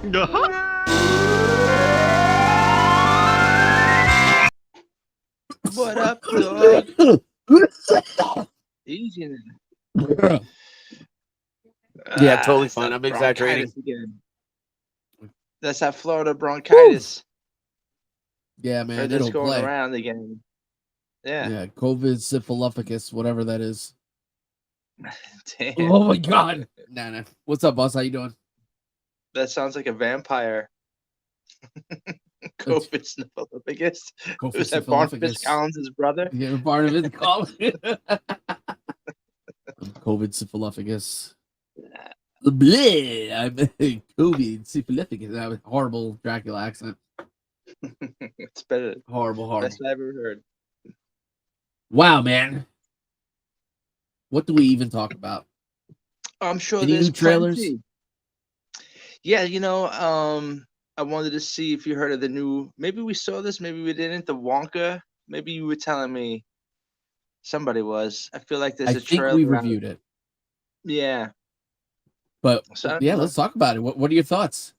What up, dog? Easy. Yeah, totally fine. I'm exaggerating. That's that Florida bronchitis. Yeah, man, That's it'll going play around again. Yeah. COVID syphilophagus, whatever that is. Damn. Oh my god. Nah. What's up, boss? How you doing? That sounds like a vampire. COVID syphilophagus. Who's that? Barnabas Collins' brother? Yeah, Barnabas Collins. COVID syphilophagus. Bleh, I'm COVID syphilophagus. That was a horrible Dracula accent. It's better. Horrible. Best I ever heard. Wow, man. What do we even talk about? I'm sure Any there's new trailers. plenty. Yeah, I wanted to see if you heard of the new. Maybe we saw this, maybe we didn't. The Wonka. Maybe you were telling me. Somebody was. I feel like there's a trailer. I think we reviewed it. Yeah. But yeah, let's talk about it. What are your thoughts?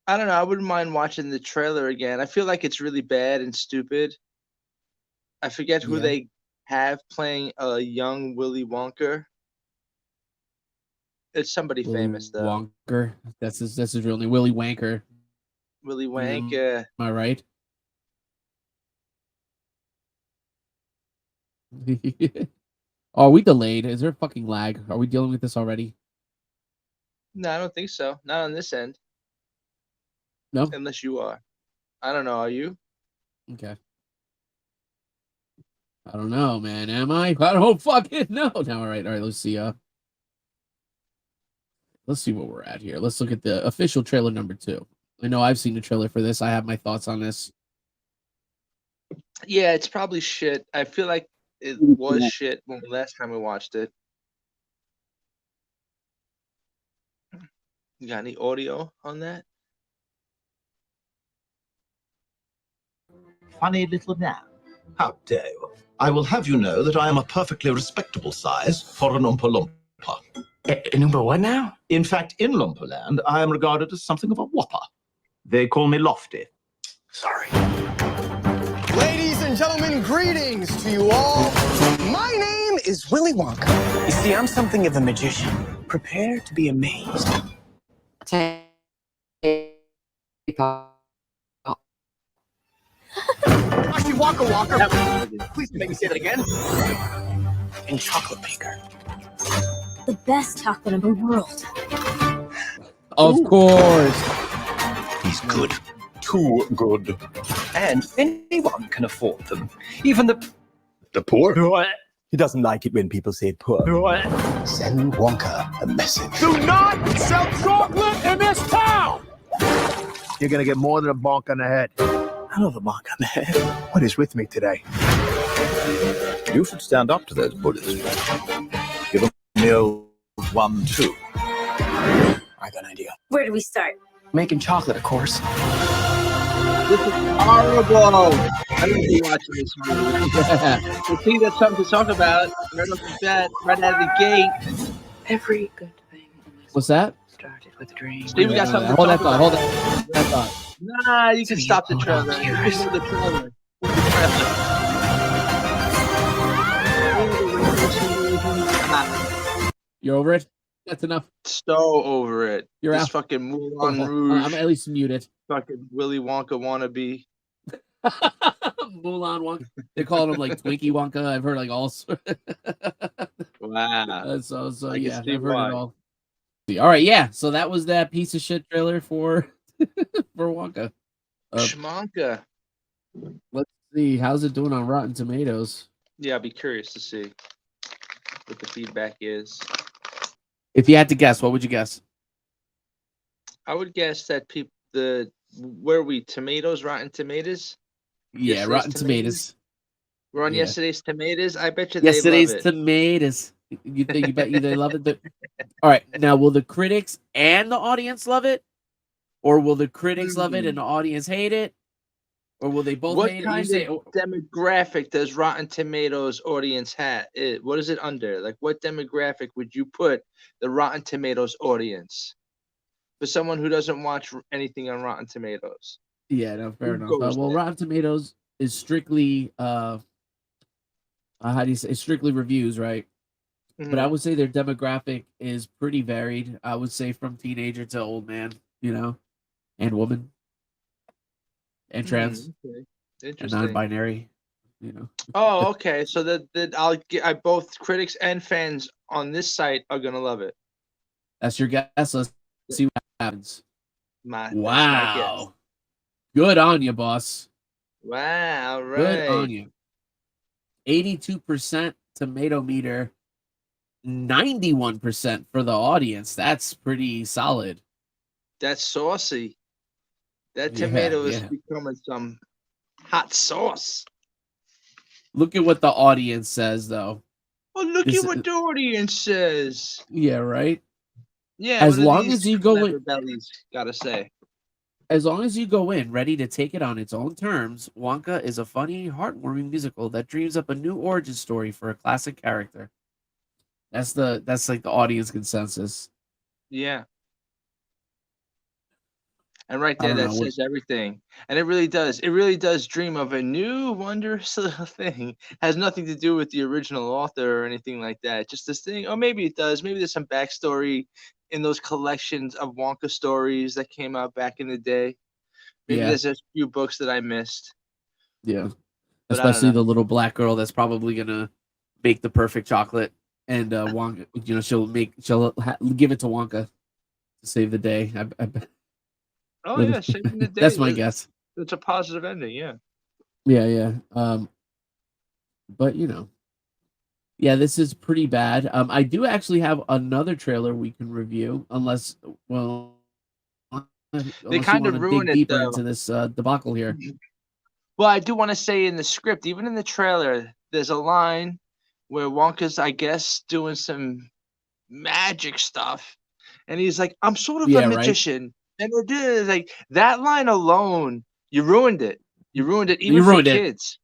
I don't know. I wouldn't mind watching the trailer again. I feel like it's really bad and stupid. I forget who they have playing a young Willy Wonka. It's somebody famous though. Wonker. That's his real name. Willy Wanker. Willy Wonka. Am I right? Are we delayed? Is there a fucking lag? Are we dealing with this already? No, I don't think so. Not on this end. No? Unless you are. I don't know. Are you? Okay. I don't know, man. Am I? I don't fucking know. No, all right. Let's see. Let's see what we're at here. Let's look at the official trailer number 2. I know I've seen the trailer for this. I have my thoughts on this. Yeah, it's probably shit. I feel like it was shit when last time we watched it. You got any audio on that? Funny little man. How dare you? I will have you know that I am a perfectly respectable size for an Oompa Loompa. An Oompa what now? In fact, in Loompa Land, I am regarded as something of a whopper. They call me Lofty. Sorry. Ladies and gentlemen, greetings to you all. My name is Willy Wonka. You see, I'm something of a magician. Prepare to be amazed. Actually, Wonka. Please make me say that again. And chocolate maker. The best chocolate in the world. Of course. He's good. Too good. And anyone can afford them. Even the poor. He doesn't like it when people say poor. Send Wonka a message. Do not sell chocolate in this town! You're gonna get more than a bonk on the head. I love a bonk on the head. What is with me today? You should stand up to those bullies. Give them the old 1-2. I got an idea. Where do we start? Making chocolate, of course. This is horrible. I didn't be watching this movie. You see, that's something to talk about. Right off the bat, right out of the gate. Every good thing. What's that? Started with a dream. Steve, we got something to Hold talk that thought. about. Hold that thought. Nah, you can stop the trailer. You can do the trailer. You're over it? That's enough. So over it. You're this out. Fucking Moulin Rouge. I'm at least muted. Fucking Willy Wonka wannabe. Mulan Wonka. They're calling him like Twinkie Wonka. I've heard like all sorts. Wow. So I yeah, can see I've heard why. it all. All right, yeah. So that was that piece of shit trailer for for Wonka. Schmonka. Let's see, how's it doing on Rotten Tomatoes? Yeah, I'll be curious to see what the feedback is. If you had to guess, what would you guess? I would guess that where are we? Tomatoes, Rotten Tomatoes? Yeah, Yesterday's Rotten Tomatoes. We're on Yeah. Yesterday's Tomatoes. I bet you Yesterday's they love it. Tomatoes. You bet you they love it. But... All right, now will the critics and the audience love it, or will the critics love it and the audience hate it, or will they both What hate kind it? of demographic does Rotten Tomatoes audience have? What is it under? Like, what demographic would you put the Rotten Tomatoes audience? for someone who doesn't watch anything on Rotten Tomatoes? Yeah, no, fair Who enough. goes Well, there? Rotten Tomatoes is strictly how do you say, it's strictly reviews, right? But I Mhm. would say their demographic is pretty varied. I would say from teenager to old man, and woman and trans Okay. and Interesting. non-binary, you know. Oh, okay. So that I'll get I both critics and fans on this site are gonna love it. That's your guess. Let's see what happens. That's my guess. Wow. Good on you, boss. Wow, Good on right. you. 82% tomato meter, 91% for the audience. That's pretty solid. That's saucy. That Yeah, tomato is yeah. becoming some hot sauce. Look at what the audience says, though. Oh, look This, at what the audience says. yeah, right. Yeah, As what do long these as you two go in, clever bellies gotta say? as long as you go in ready to take it on its own terms, Wonka is a funny, heartwarming musical that dreams up a new origin story for a classic character. That's like the audience consensus. Yeah. And right I there, don't that know what. says everything. And it really does. It really does dream of a new wondrous little thing. Has nothing to do with the original author or anything like that. Just this thing. Or maybe it does. Maybe there's some backstory in those collections of Wonka stories that came out back in the day. Maybe Yeah, there's a few books that I missed. yeah. But I don't Especially know. the little black girl that's probably gonna make the perfect chocolate, and Wonka, she'll give it to Wonka to save the day. Oh yeah, saving the day. That's my guess. It's a positive ending, yeah. Yeah, yeah. But yeah, this is pretty bad. I do actually have another trailer we can review, unless They you kind want of to ruin dig it deeper though. into this debacle here. Well, I do want to say in the script, even in the trailer, there's a line where Wonka's, I guess, doing some magic stuff, and he's like, "I'm sort of a Yeah, right. magician," and it is like that line alone, you ruined it. You ruined it even You for ruined it. kids,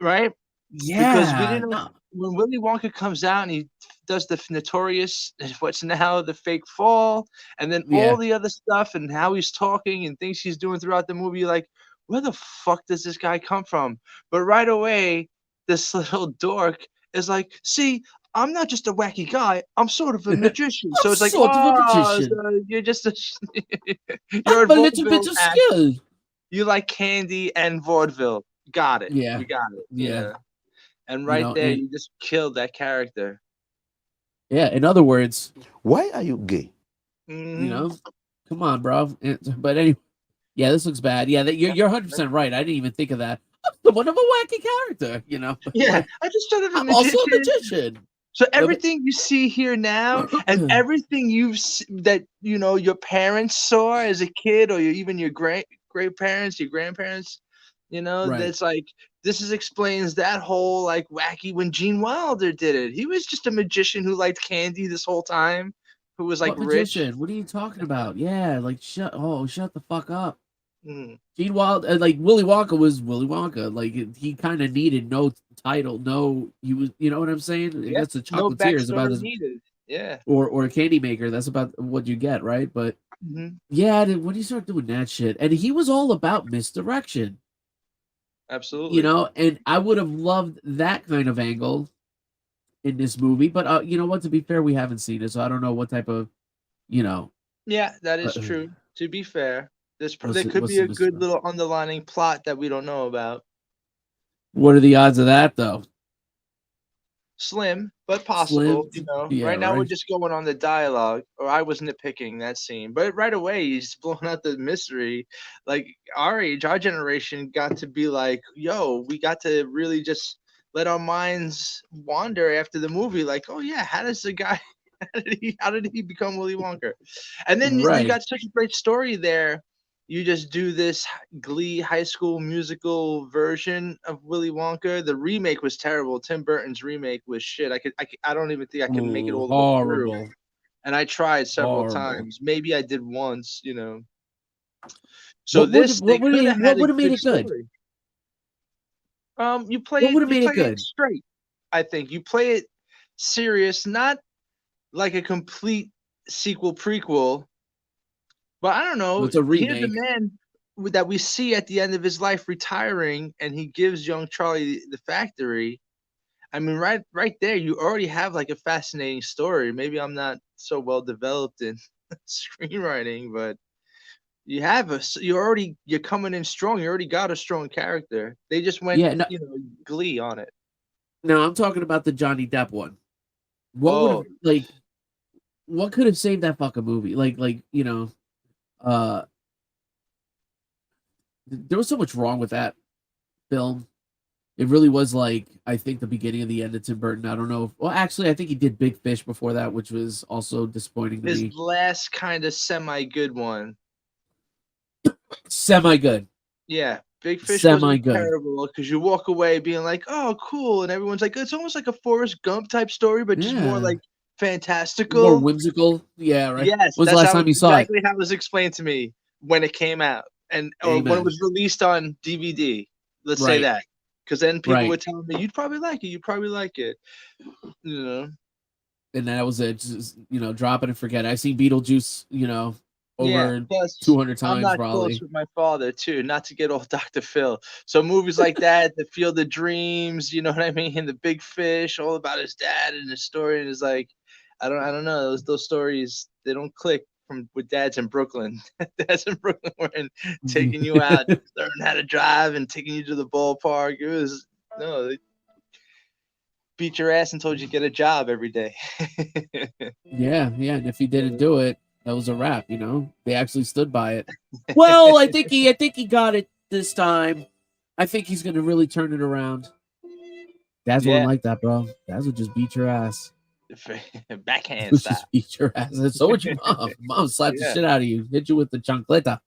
right? Because we Yeah. didn't No. when Willy Wonka comes out and he does the notorious what's now the fake fall, and then all Yeah. the other stuff and how he's talking and things he's doing throughout the movie, you're like, where the fuck does this guy come from? But right away, this little dork is like, see, I'm not just a wacky guy. I'm sort of a I'm magician. So it's like, sort of a oh, magician. so you're just a, I you're a have a little bit vaudeville of act. skill. You like candy and vaudeville. Got it. Yeah. We got it. Yeah. And right there, And you just killed that character. yeah, in other words, Why are you gay? Mhm. come on, bro. But anyway, yeah, this looks bad. Yeah, you're 100% right. I didn't even think of that. I'm somewhat of a wacky character, Yeah, I just sort of a I'm also a magician. magician. So No, but everything you see here now, and everything that your parents saw as a kid, or even your great parents, your grandparents, right. that's like explains that whole like wacky when Gene Wilder did it. He was just a magician who liked candy this whole time, who was like What rich. magician? What are you talking about? Yeah, like shut the fuck up. Mm. Gene Wilder, like Willy Wonka was Willy Wonka. Like he kind of needed no title, he was, you know what I'm saying? I Yep, guess the no chocolatier is about backstory his, needed. Yeah. or a candy maker. That's about what you get, right? But Hmm. yeah, when you start doing that shit, and he was all about misdirection, Absolutely. and I would have loved that kind of angle in this movie. But you know what? To be fair, we haven't seen it, so I don't know what type of, you know, Yeah, that uh, is true. To be fair, what's there it, could what's be the a good misdirection? little underlining plot that we don't know about. What are the odds of that, though? Slim, but possible. Slim? Yeah, Right now we're right. just going on the dialogue, or I was nitpicking that scene. But right away, he's blowing out the mystery. Like our age, our generation got to be like, yo, we got to really just let our minds wander after the movie. Like, oh yeah, how does the guy? How did he become Willy Wonka? And then you Right. got such a great story there. You just do this Glee High School musical version of Willy Wonka. The remake was terrible. Tim Burton's remake was shit. I don't even think I can make it Ooh, all the way through. horrible. And I tried several Horrible. times. Maybe I did once. So they What would could it have had what a would have made good it good? story. You play What it would have you made it play it good? straight. I think you play it serious, not like a complete sequel prequel, But I don't know. It's a Here's the remake. man that we see at the end of his life retiring, and he gives young Charlie the factory. I mean, right there, you already have like a fascinating story. Maybe I'm not so well developed in screenwriting, but you're coming in strong. You already got a strong character. They just went, Yeah, no, Glee on it. no, I'm talking about the Johnny Depp one. What would have Oh, what could have saved that fucking movie? Uh, there was so much wrong with that film. It really was like, I think, the beginning of the end of Tim Burton. I don't know. Well, actually, I think he did Big Fish before that, which was also disappointing to his me. last kind of semi good one. Semi good. Yeah, Big Fish Semi wasn't good. terrible because you walk away being like, "Oh, cool," and everyone's like, "It's almost like a Forrest Gump type story, but just more Yeah. like More fantastical." whimsical. Yeah, right. Yes, When's the that's last how time you saw it? exactly how it was explained to me when it came out, or when it Amen. was released on DVD. Let's say Right. that, because then people were Right. telling me, "You'd probably like it. You'd probably like it." You know. And that was it. Just, drop it and forget it. I've seen Beetlejuice, Yeah, over plus 200 I'm times not close probably. with my father too, not to get all Dr. Phil. So movies like that, The Field of Dreams, you know what I mean? And The Big Fish, all about his dad and his story, and it's like, I don't know. Those stories, they don't click with dads in Brooklyn. Dads in Brooklyn were taking you out, learning how to drive and taking you to the ballpark. It was no, they beat your ass and told you to get a job every day. Yeah, and if he didn't do it, that was a wrap, They actually stood by it. Well, I think he got it this time. I think he's gonna really turn it around. Dads weren't Yeah, like that, bro. Dads would just beat your ass. backhand Would style. just beat your ass. And so would your mom. Mom slapped the Yeah. shit out of you, hit you with the chancleta.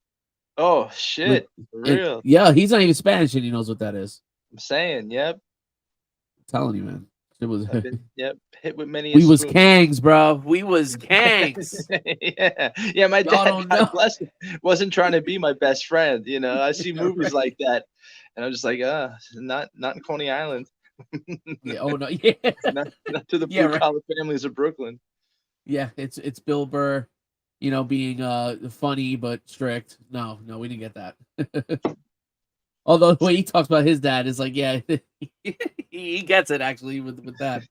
Oh shit, for real. Yeah, he's not even Spanish and he knows what that is. I'm saying, yep. I'm telling you, man. It was I've been, yep, hit with many a we was spoon. kangs, bro. We was kangs. Yeah. My Y'all dad, don't God know. bless him, wasn't trying to be my best friend. I see Yeah, movies right. like that, and I'm just like, not in Coney Island, Yeah. Oh no. Yeah. not to the Yeah. blue Right. collar families of Brooklyn. Yeah. It's Bill Burr, being funny but strict. No, we didn't get that. Although the way he talks about his dad is like, yeah, he gets it actually with that.